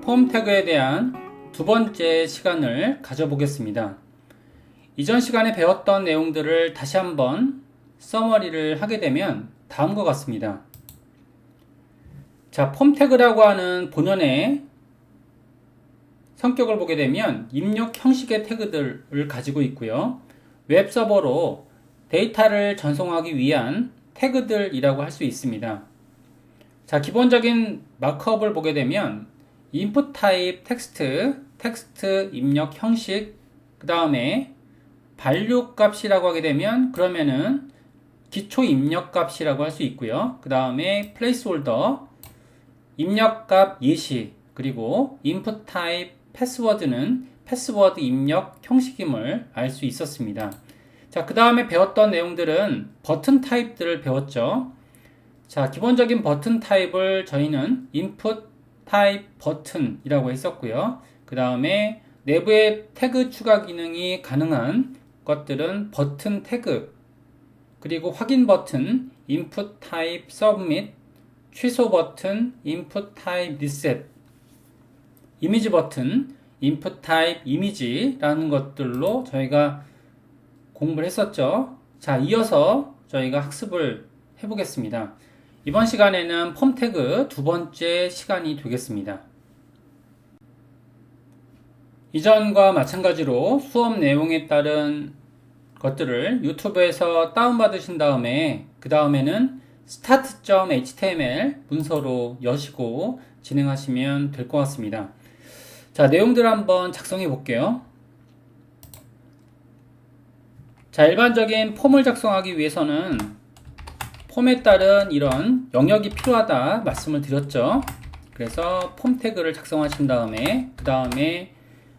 폼 태그에 대한 두 번째 시간을 가져보겠습니다. 이전 시간에 배웠던 내용들을 다시 한번 서머리를 하게 되면 다음과 같습니다. 자, 폼 태그라고 하는 본연의 성격을 보게 되면 입력 형식의 태그들을 가지고 있고요. 웹 서버로 데이터를 전송하기 위한 태그들이라고 할 수 있습니다. 자, 기본적인 마크업을 보게 되면 input type 텍스트 입력 형식, 그 다음에 value 값이라고 하게 되면 그러면은 기초 입력 값이라고 할 수 있고요. 그 다음에 placeholder 입력값 예시, 그리고 input type 패스워드는 패스워드 입력 형식임을 알 수 있었습니다. 자, 그 다음에 배웠던 내용들은 버튼 타입들을 배웠죠. 자, 기본적인 버튼 타입을 저희는 input type 버튼이라고 했었고요. 그 다음에 내부에 태그 추가 기능이 가능한 것들은 버튼 태그, 그리고 확인 버튼, input type submit, 취소 버튼, input type reset, 이미지 버튼, input type 이미지라는 것들로 저희가 공부를 했었죠. 자, 이어서 저희가 학습을 해보겠습니다. 이번 시간에는 폼 태그 두 번째 시간이 되겠습니다. 이전과 마찬가지로 수업 내용에 따른 것들을 유튜브에서 다운받으신 다음에 그 다음에는 start.html 문서로 여시고 진행하시면 될 것 같습니다. 자, 내용들을 한번 작성해 볼게요. 자, 일반적인 폼을 작성하기 위해서는 폼에 따른 이런 영역이 필요하다 말씀을 드렸죠. 그래서 폼 태그를 작성하신 다음에 그 다음에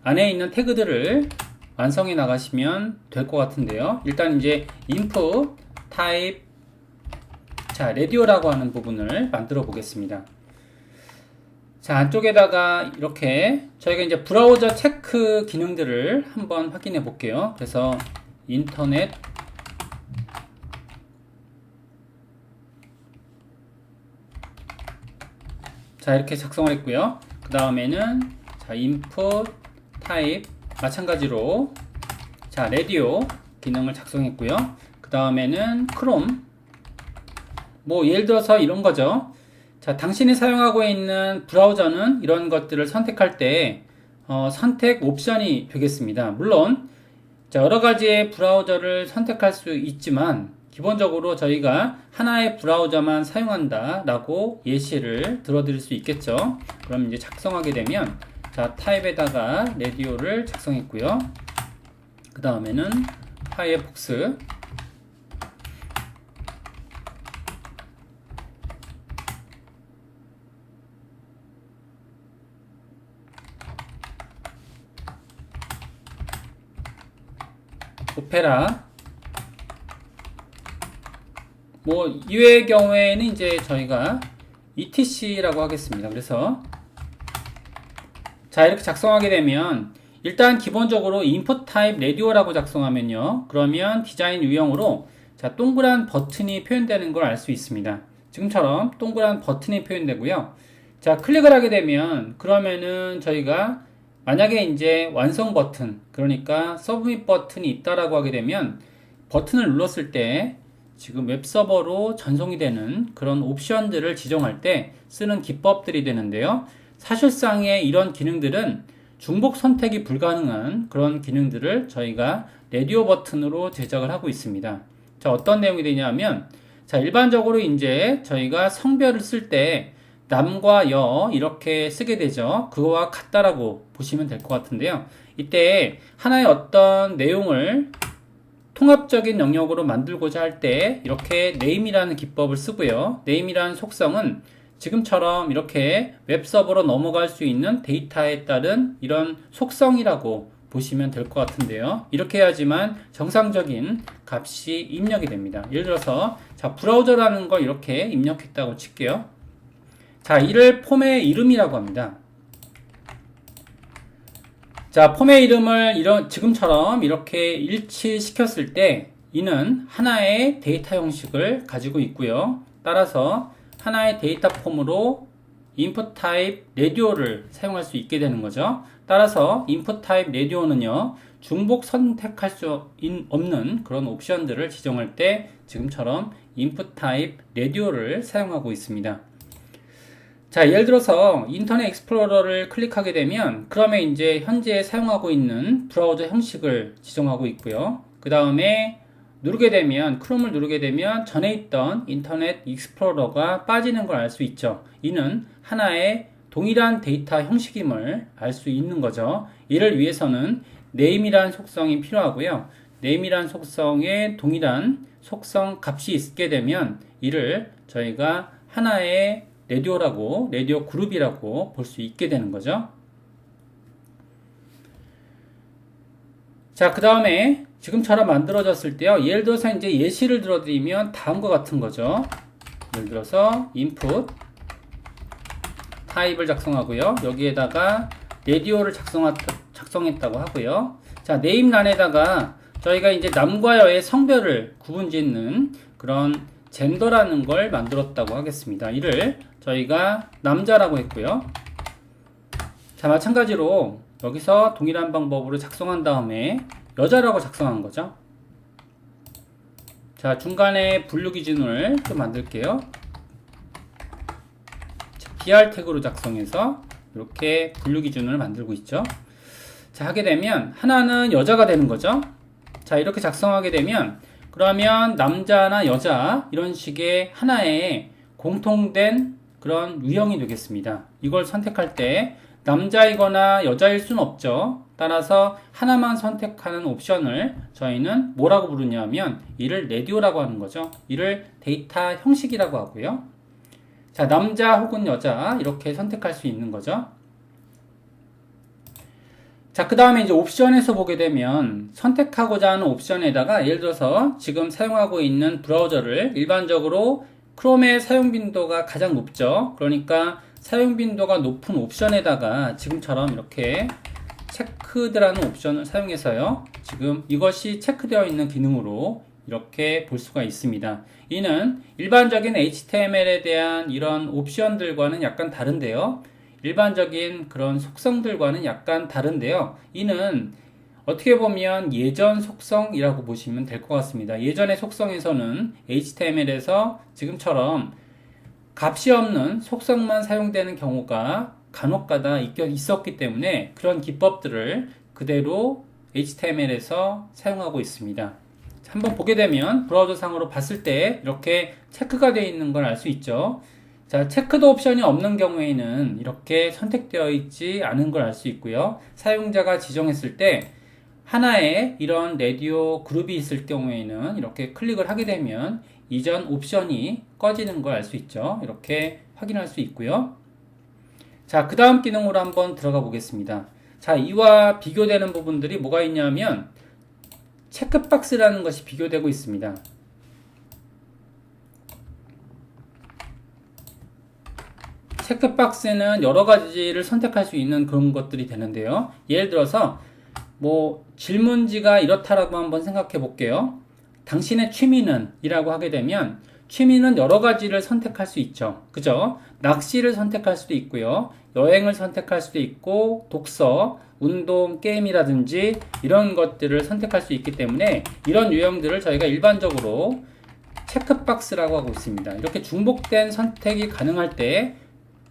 안에 있는 태그들을 완성해 나가시면 될 것 같은데요. 일단 이제 input type, 자, radio라고 하는 부분을 만들어 보겠습니다. 자, 안쪽에다가 이렇게 저희가 이제 브라우저 체크 기능들을 한번 확인해 볼게요. 그래서 인터넷 자, 이렇게 작성을 했고요. 그 다음에는 자, input type 마찬가지로 자, radio 기능을 작성했고요. 그 다음에는 chrome, 뭐 예를 들어서 이런 거죠. 자, 당신이 사용하고 있는 브라우저는 이런 것들을 선택할 때 선택 옵션이 되겠습니다. 물론 자, 여러 가지의 브라우저를 선택할 수 있지만 기본적으로 저희가 하나의 브라우저만 사용한다 라고 예시를 들어드릴 수 있겠죠. 그럼 이제 작성하게 되면 자, 타입에다가 radio를 작성했고요. 그 다음에는 파이어폭스, 오페라, 뭐 이외의 경우에는 이제 저희가 etc라고 하겠습니다. 그래서 자, 이렇게 작성하게 되면 일단 기본적으로 input type radio라고 작성하면요, 그러면 디자인 유형으로 자, 동그란 버튼이 표현되는 걸 알 수 있습니다. 지금처럼 동그란 버튼이 표현되고요. 자, 클릭을 하게 되면 그러면은 저희가 만약에 이제 완성 버튼, 그러니까 서브밋 버튼이 있다라고 하게 되면 버튼을 눌렀을 때 지금 웹서버로 전송이 되는 그런 옵션들을 지정할 때 쓰는 기법들이 되는데요. 사실상의 이런 기능들은 중복 선택이 불가능한 그런 기능들을 저희가 라디오 버튼으로 제작을 하고 있습니다. 자, 어떤 내용이 되냐면 자, 일반적으로 이제 저희가 성별을 쓸 때 남과 여 이렇게 쓰게 되죠. 그거와 같다라고 보시면 될 것 같은데요. 이때 하나의 어떤 내용을 통합적인 영역으로 만들고자 할 때 이렇게 name이라는 기법을 쓰고요. name이라는 속성은 지금처럼 이렇게 웹서버로 넘어갈 수 있는 데이터에 따른 이런 속성이라고 보시면 될 것 같은데요. 이렇게 해야지만 정상적인 값이 입력이 됩니다. 예를 들어서 자, 브라우저라는 걸 이렇게 입력했다고 칠게요. 자, 이를 폼의 이름이라고 합니다. 자, 폼의 이름을 지금처럼 이렇게 일치시켰을 때 이는 하나의 데이터 형식을 가지고 있고요. 따라서 하나의 데이터 폼으로 input type radio를 사용할 수 있게 되는 거죠. 따라서 input type radio는요, 중복 선택할 수 없는 그런 옵션들을 지정할 때 지금처럼 input type radio를 사용하고 있습니다. 자, 예를 들어서 인터넷 익스플로러를 클릭하게 되면 그러면 이제 현재 사용하고 있는 브라우저 형식을 지정하고 있고요. 그 다음에 누르게 되면 크롬을 누르게 되면 전에 있던 인터넷 익스플로러가 빠지는 걸 알 수 있죠. 이는 하나의 동일한 데이터 형식임을 알 수 있는 거죠. 이를 위해서는 name이란 속성이 필요하고요. name이란 속성에 동일한 속성 값이 있게 되면 이를 저희가 하나의 라디오 그룹이라고 볼 수 있게 되는 거죠. 자, 그 다음에 지금처럼 만들어졌을 때요. 예를 들어서 이제 예시를 들어드리면 다음과 같은 거죠. 예를 들어서 input 타입을 작성하고요. 여기에다가 라디오를 작성했다고 하고요. 자, 네임란에다가 저희가 이제 남과 여의 성별을 구분짓는 그런 젠더라는 걸 만들었다고 하겠습니다. 이를 저희가 남자라고 했고요. 자, 마찬가지로 여기서 동일한 방법으로 작성한 다음에 여자라고 작성한 거죠. 자, 중간에 분류 기준을 좀 만들게요. br 태그로 작성해서 이렇게 분류 기준을 만들고 있죠. 자, 하게 되면 하나는 여자가 되는 거죠. 자, 이렇게 작성하게 되면 그러면 남자나 여자 이런 식의 하나의 공통된 그런 유형이 되겠습니다. 이걸 선택할 때 남자이거나 여자일 수는 없죠. 따라서 하나만 선택하는 옵션을 저희는 뭐라고 부르냐면 이를 라디오라고 하는 거죠. 이를 데이터 형식이라고 하고요. 자, 남자 혹은 여자 이렇게 선택할 수 있는 거죠. 자, 그 다음에 이제 옵션에서 보게 되면 선택하고자 하는 옵션에다가 예를 들어서 지금 사용하고 있는 브라우저를 일반적으로 크롬의 사용 빈도가 가장 높죠. 그러니까 사용 빈도가 높은 옵션에다가 지금처럼 이렇게 체크드라는 옵션을 사용해서요. 지금 이것이 체크되어 있는 기능으로 이렇게 볼 수가 있습니다. 이는 일반적인 HTML에 대한 이런 옵션들과는 약간 다른데요. 일반적인 그런 속성들과는 약간 다른데요. 이는 어떻게 보면 예전 속성이라고 보시면 될 것 같습니다. 예전의 속성에서는 HTML에서 지금처럼 값이 없는 속성만 사용되는 경우가 간혹가다 있었기 때문에 그런 기법들을 그대로 HTML에서 사용하고 있습니다. 한번 보게 되면 브라우저 상으로 봤을 때 이렇게 체크가 되어 있는 걸 알 수 있죠. 자, 체크드 옵션이 없는 경우에는 이렇게 선택되어 있지 않은 걸 알 수 있고요. 사용자가 지정했을 때 하나의 이런 라디오 그룹이 있을 경우에는 이렇게 클릭을 하게 되면 이전 옵션이 꺼지는 걸 알 수 있죠. 이렇게 확인할 수 있고요. 자, 그 다음 기능으로 한번 들어가 보겠습니다. 자, 이와 비교되는 부분들이 뭐가 있냐면 체크박스라는 것이 비교되고 있습니다. 체크박스는 여러 가지를 선택할 수 있는 그런 것들이 되는데요. 예를 들어서 뭐 질문지가 이렇다라고 한번 생각해 볼게요. 당신의 취미는? 이라고 하게 되면 취미는 여러 가지를 선택할 수 있죠. 그죠? 낚시를 선택할 수도 있고요. 여행을 선택할 수도 있고 독서, 운동, 게임이라든지 이런 것들을 선택할 수 있기 때문에 이런 유형들을 저희가 일반적으로 체크박스라고 하고 있습니다. 이렇게 중복된 선택이 가능할 때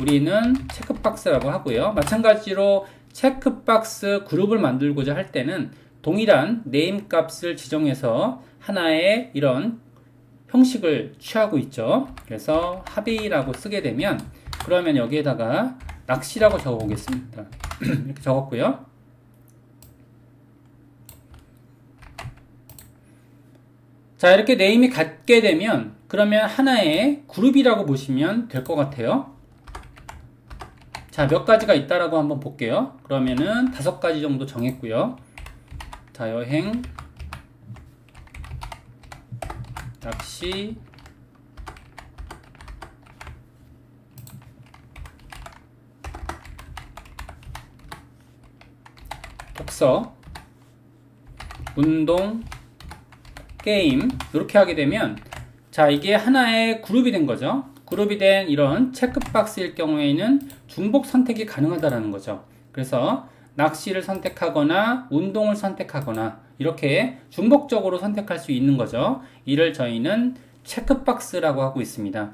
우리는 체크박스라고 하고요. 마찬가지로 체크박스 그룹을 만들고자 할 때는 동일한 네임 값을 지정해서 하나의 이런 형식을 취하고 있죠. 그래서 합의라고 쓰게 되면 그러면 여기에다가 낚시라고 적어 보겠습니다. 이렇게 적었고요. 자, 이렇게 네임이 같게 되면 그러면 하나의 그룹이라고 보시면 될 것 같아요. 자, 몇 가지가 있다라고 한번 볼게요. 그러면은 5가지 정도 정했고요. 자, 여행, 낚시, 독서, 운동, 게임 이렇게 하게 되면 자, 이게 하나의 그룹이 된 거죠. 그룹이 된 이런 체크박스일 경우에는 중복 선택이 가능하다는 거죠. 그래서 낚시를 선택하거나 운동을 선택하거나 이렇게 중복적으로 선택할 수 있는 거죠. 이를 저희는 체크박스라고 하고 있습니다.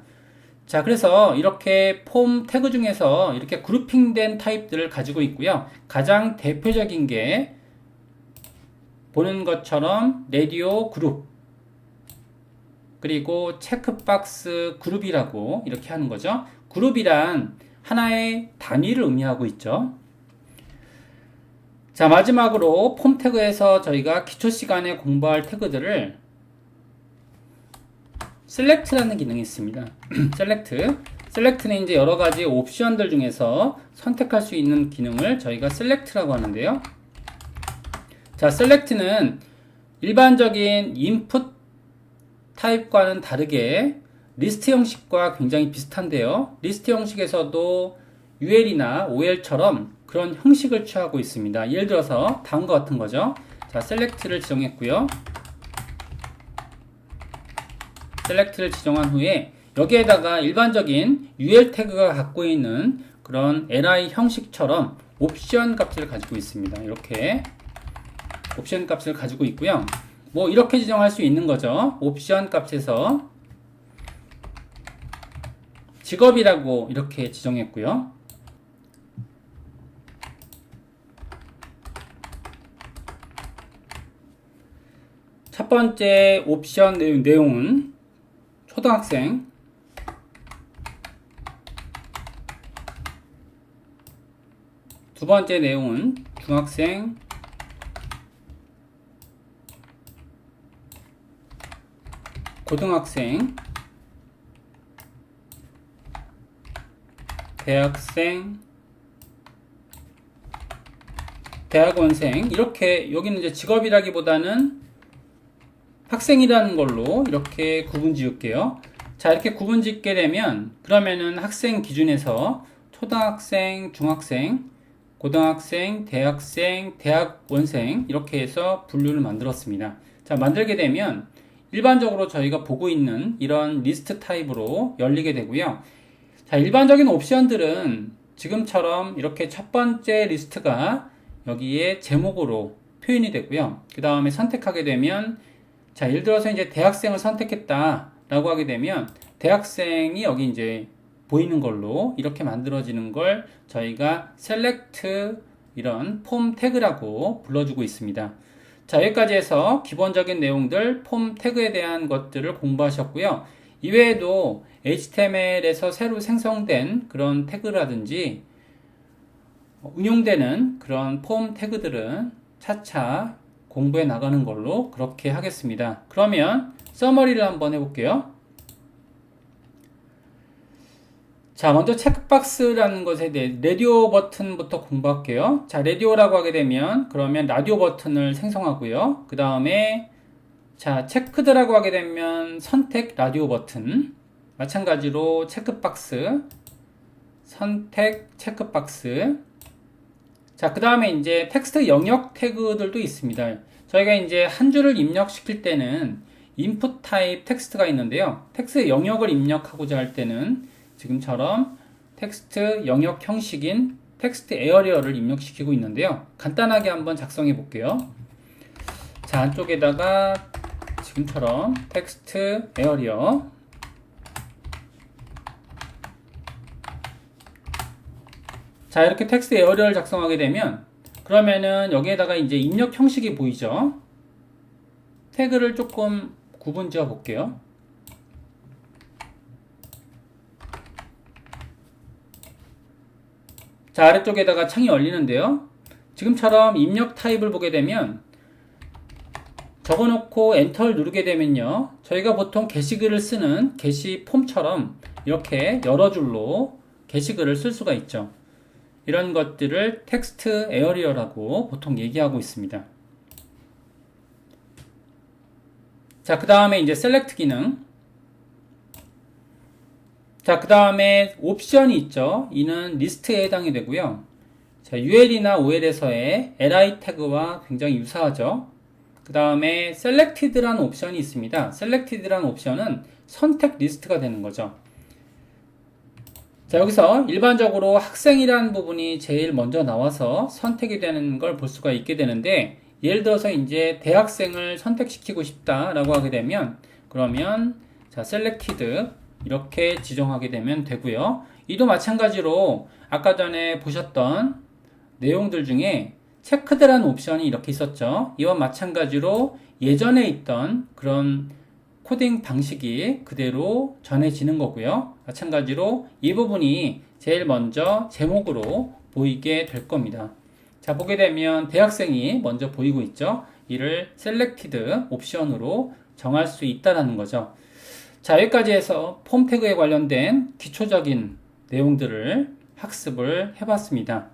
자, 그래서 이렇게 폼 태그 중에서 이렇게 그룹핑된 타입들을 가지고 있고요. 가장 대표적인 게 보는 것처럼 라디오 그룹, 그리고 체크박스 그룹이라고 이렇게 하는 거죠. 그룹이란 하나의 단위를 의미하고 있죠. 자, 마지막으로 폼 태그에서 저희가 기초 시간에 공부할 태그들을 셀렉트라는 기능이 있습니다. 셀렉트는 이제 여러 가지 옵션들 중에서 선택할 수 있는 기능을 저희가 셀렉트라고 하는데요. 자, 셀렉트는 일반적인 인풋 타입과는 다르게 리스트 형식과 굉장히 비슷한데요. 리스트 형식에서도 UL이나 OL처럼 그런 형식을 취하고 있습니다. 예를 들어서 다음과 같은 거죠. 자, 셀렉트를 지정했고요. 셀렉트를 지정한 후에 여기에다가 일반적인 UL 태그가 갖고 있는 그런 li 형식처럼 옵션 값을 가지고 있습니다. 이렇게 옵션 값을 가지고 있고요. 뭐 이렇게 지정할 수 있는 거죠. 옵션 값에서 직업이라고 이렇게 지정했고요. 첫 번째 옵션 내용은 초등학생, 두 번째 내용은 중학생, 고등학생, 대학생, 대학원생, 이렇게 여기는 이제 직업이라기보다는 학생이라는 걸로 이렇게 구분 지을게요. 자, 이렇게 구분 짓게 되면 그러면은 학생 기준에서 초등학생, 중학생, 고등학생, 대학생, 대학원생 이렇게 해서 분류를 만들었습니다. 자, 만들게 되면 일반적으로 저희가 보고 있는 이런 리스트 타입으로 열리게 되고요. 자, 일반적인 옵션들은 지금처럼 이렇게 첫 번째 리스트가 여기에 제목으로 표현이 되고요. 그 다음에 선택하게 되면 자, 예를 들어서 이제 대학생을 선택했다 라고 하게 되면 대학생이 여기 이제 보이는 걸로 이렇게 만들어지는 걸 저희가 select 이런 폼 태그라고 불러주고 있습니다. 자, 여기까지 해서 기본적인 내용들 폼 태그에 대한 것들을 공부하셨고요. 이외에도 HTML에서 새로 생성된 그런 태그라든지 응용되는 그런 폼 태그들은 차차 공부해 나가는 걸로 그렇게 하겠습니다. 그러면 서머리를 한번 해볼게요. 자, 먼저 체크박스라는 것에 대해 라디오 버튼부터 공부할게요. 자, 라디오라고 하게 되면 그러면 라디오 버튼을 생성하고요. 그 다음에 자, 체크드라고 하게 되면 선택 라디오 버튼, 마찬가지로 체크박스, 선택 체크박스. 자, 그 다음에 이제 텍스트 영역 태그들도 있습니다. 저희가 이제 한 줄을 입력시킬 때는 input 타입 텍스트가 있는데요. 텍스트 영역을 입력하고자 할 때는 지금처럼 텍스트 영역 형식인 텍스트 에어리어를 입력시키고 있는데요. 간단하게 한번 작성해 볼게요. 자, 안쪽에다가 지금처럼 텍스트 에어리어, 자, 이렇게 텍스트 에어리어를 작성하게 되면 그러면은 여기에다가 이제 입력 형식이 보이죠. 태그를 조금 구분 지어 볼게요. 자, 아래쪽에다가 창이 열리는데요. 지금처럼 입력 타입을 보게 되면 적어놓고 엔터를 누르게 되면요, 저희가 보통 게시글을 쓰는 게시 폼처럼 이렇게 여러 줄로 게시글을 쓸 수가 있죠. 이런 것들을 텍스트 에어리어라고 보통 얘기하고 있습니다. 자, 그 다음에 이제 셀렉트 기능. 자, 그 다음에 옵션이 있죠. 이는 리스트에 해당이 되고요. 자, UL이나 OL에서의 li 태그와 굉장히 유사하죠. 그 다음에 selected라는 옵션이 있습니다. selected라는 옵션은 선택 리스트가 되는 거죠. 자, 여기서 일반적으로 학생이라는 부분이 제일 먼저 나와서 선택이 되는 걸 볼 수가 있게 되는데, 예를 들어서 이제 대학생을 선택시키고 싶다라고 하게 되면, 그러면 자, selected 이렇게 지정하게 되면 되고요. 이도 마찬가지로 아까 전에 보셨던 내용들 중에 체크드라는 옵션이 이렇게 있었죠. 이와 마찬가지로 예전에 있던 그런 코딩 방식이 그대로 전해지는 거고요. 마찬가지로 이 부분이 제일 먼저 제목으로 보이게 될 겁니다. 자, 보게 되면 대학생이 먼저 보이고 있죠. 이를 selected 옵션으로 정할 수 있다는 거죠. 자, 여기까지 해서 폼 태그에 관련된 기초적인 내용들을 학습을 해봤습니다.